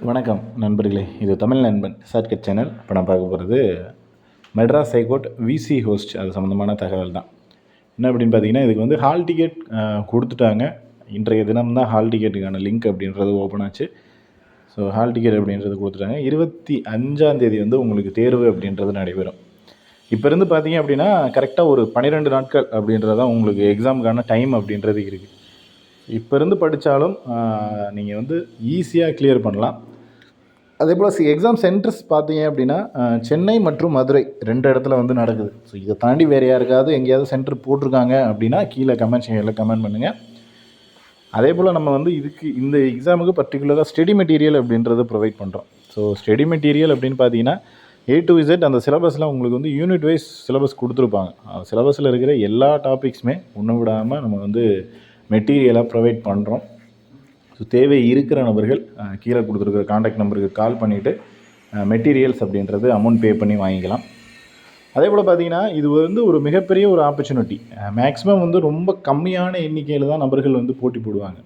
வணக்கம் நண்பர்களே, இது தமிழ் நண்பன் ஷார்ட்கட் சேனல். இப்போ நான் பார்க்க போகிறது மெட்ராஸ் ஹைகோர்ட் விசி ஹோஸ்ட் அது சம்மந்தமான தகவல் தான். என்ன அப்படின்னு பார்த்தீங்கன்னா, இதுக்கு வந்து ஹால் டிக்கெட் கொடுத்துட்டாங்க. இன்றைய தினம் தான் ஹால் டிக்கெட்டுக்கான லிங்க் அப்படின்றது ஓப்பன் ஆச்சு. ஸோ ஹால் டிக்கெட் அப்படின்றது கொடுத்துட்டாங்க. 25 வந்து உங்களுக்கு தேர்வு அப்படின்றது நடைபெறும். இப்போ இருந்து பார்த்தீங்க அப்படின்னா கரெக்டாக ஒரு 12 நாட்கள் அப்படின்றதான் உங்களுக்கு எக்ஸாமுக்கான டைம் அப்படின்றது இருக்குது. இப்போ இருந்து படித்தாலும் நீங்கள் வந்து ஈஸியாக கிளியர் பண்ணலாம். அதே போல் எக்ஸாம் சென்டர்ஸ் பார்த்தீங்க அப்படின்னா சென்னை மற்றும் மதுரை 2 இடத்துல வந்து நடக்குது. ஸோ இதை தாண்டி வேறு யாருக்காவது எங்கேயாவது சென்டர் போட்டிருக்காங்க அப்படின்னா கீழே கமெண்ட் செக்ஷனில் கமெண்ட் பண்ணுங்கள். அதே போல் நம்ம வந்து இந்த எக்ஸாமுக்கு பர்டிகுலராக ஸ்டடி மெட்டீரியல் அப்படின்றத ப்ரொவைட் பண்ணுறோம். ஸோ ஸ்டடி மெட்டீரியல் அப்படின்னு பார்த்தீங்கன்னா A to Z அந்த சிலபஸில் உங்களுக்கு வந்து யூனிட் வைஸ் சிலபஸ் கொடுத்துருப்பாங்க. சிலபஸில் இருக்கிற எல்லா டாபிக்ஸுமே ஒன்று விடாமல் நம்ம வந்து மெட்டீரியலாக ப்ரொவைட் பண்ணுறோம். ஸோ தேவை இருக்கிற நபர்கள் கீழே கொடுத்துருக்குற காண்டாக்ட் நம்பருக்கு கால் பண்ணிவிட்டு மெட்டீரியல்ஸ் அப்படின்றது அமௌண்ட் பே பண்ணி வாங்கிக்கலாம். அதே போல் பார்த்திங்கன்னா இது வந்து ஒரு மிகப்பெரிய ஒரு ஆப்பர்ச்சுனிட்டி. மேக்ஸிமம் வந்து ரொம்ப கம்மியான எண்ணிக்கையில் தான் நபர்கள் வந்து போட்டி போடுவாங்க.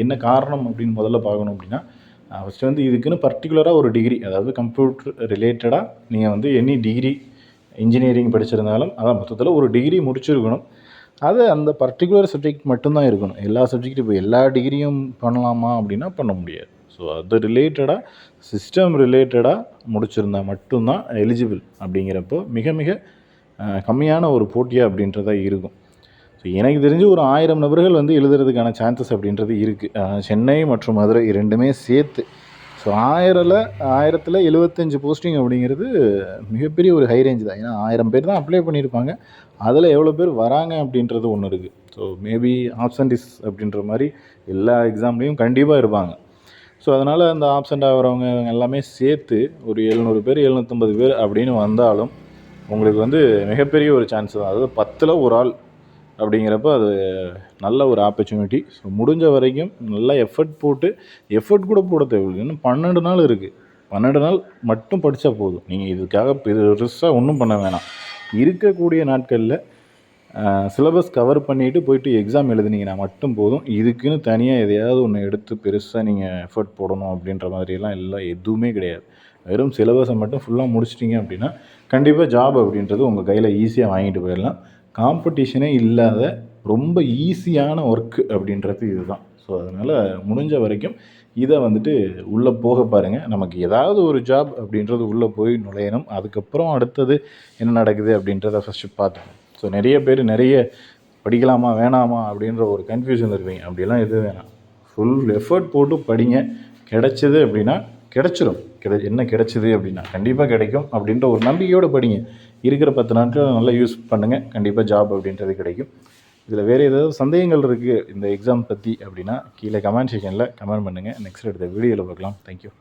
என்ன காரணம் அப்படின்னு முதல்ல பார்க்கணும் அப்படின்னா, ஃபஸ்ட்டு வந்து இதுக்குன்னு பர்டிகுலராக ஒரு டிகிரி, அதாவது கம்ப்யூட்டர் ரிலேட்டடாக நீங்கள் வந்து எனி டிகிரி இன்ஜினியரிங் படிச்சிருந்தாலும் அதான் மொத்தத்தில் ஒரு டிகிரி முடிச்சிருக்கணும். அது அந்த பர்டிகுலர் சப்ஜெக்ட் மட்டும்தான் இருக்கணும். எல்லா சப்ஜெக்ட்டும் இப்போ எல்லா டிகிரியும் பண்ணலாமா அப்படின்னா பண்ண முடியாது. ஸோ அது ரிலேட்டடாக சிஸ்டம் ரிலேட்டடாக முடிச்சிருந்தா மட்டும்தான் எலிஜிபிள். அப்படிங்கிறப்போ மிக மிக கம்மியான ஒரு போட்டியாக அப்படின்றதா இருக்கும். ஸோ எனக்கு தெரிஞ்சு ஒரு 1000 நபர்கள் வந்து எழுதுறதுக்கான சான்சஸ் அப்படின்றது இருக்குது. சென்னை மற்றும் மதுரை ரெண்டுமே சேர்த்து. ஸோ 1000ல் 75 போஸ்டிங் அப்படிங்கிறது மிகப்பெரிய ஒரு ஹை ரேஞ்ச் தான். ஏன்னா 1000 பேர் தான் அப்ளை பண்ணியிருப்பாங்க. அதில் எவ்வளோ பேர் வராங்க அப்படின்றது ஒன்று இருக்குது. ஸோ மேபி ஆப்சன்டிஸ் அப்படின்ற மாதிரி எல்லா எக்ஸாம்லேயும் கண்டிப்பாக இருப்பாங்க. ஸோ அதனால் அந்த ஆப்சண்ட் ஆகிறவங்க எல்லாமே சேர்த்து ஒரு 700 பேர் 750 பேர் அப்படின்னு வந்தாலும் உங்களுக்கு வந்து மிகப்பெரிய ஒரு சான்ஸ் தான். அதாவது 10ல் ஒரு ஆள் அப்படிங்கிறப்ப அது நல்ல ஒரு ஆப்பர்ச்சுனிட்டி. ஸோ முடிஞ்ச வரைக்கும் நல்லா எஃபர்ட் கூட போட தேவையில்லை. இன்னும் 12 நாள் இருக்குது. 12 நாள் மட்டும் படித்தா போதும். நீங்கள் இதுக்காக பெருசாக ஒன்றும் பண்ண வேணாம். இருக்கக்கூடிய நாட்களில் சிலபஸ் கவர் பண்ணிவிட்டு போயிட்டு எக்ஸாம் எழுதுனீங்கன்னா மட்டும் போதும். இதுக்குன்னு தனியாக எதையாவது ஒன்று எடுத்து பெருசாக நீங்கள் எஃபர்ட் போடணும் அப்படின்ற மாதிரிலாம் எதுவுமே கிடையாது. வெறும் சிலபஸை மட்டும் ஃபுல்லாக முடிச்சிட்டிங்க அப்படின்னா கண்டிப்பாக ஜாப் அப்படின்றது உங்கள் கையில் ஈஸியாக வாங்கிட்டு போயிடலாம். காம்படிஷனே இல்லாத ரொம்ப ஈஸியான ஒர்க்கு அப்படின்றது இதுதான். ஸோ அதனால் முடிஞ்ச வரைக்கும் இதை வந்துட்டு உள்ளே போக பாருங்கள். நமக்கு ஏதாவது ஒரு ஜாப் அப்படின்றது உள்ளே போய் நுழையணும். அதுக்கப்புறம் அடுத்தது என்ன நடக்குது அப்படின்றத ஃபஸ்ட்டு பார்த்துக்கணும். ஸோ நிறைய பேர் படிக்கலாமா வேணாமா அப்படின்ற ஒரு கன்ஃபியூஷன் இருப்பீங்க. அப்படிலாம் எதுவும் வேணாம். ஃபுல் எஃபர்ட் போட்டு படிங்க. கிடைச்சிது அப்படின்னா கிடைச்சிடும். என்ன கிடைச்சிது அப்படின்னா கண்டிப்பாக கிடைக்கும் அப்படின்ற ஒரு நம்பிக்கையோடு படிங்க. இருக்கிற 10 நாட்கள் நல்லா யூஸ் பண்ணுங்கள். கண்டிப்பாக ஜாப் அப்படின்றது கிடைக்கும். இதில் வேறு ஏதாவது சந்தேகங்கள் இருக்குது இந்த எக்ஸாம் பற்றி அப்படின்னா கீழே கமெண்ட் செக்ஷனில் கமெண்ட் பண்ணுங்கள். நெக்ஸ்ட் எடுத்த வீடியோவில் பார்க்கலாம். தேங்க்யூ.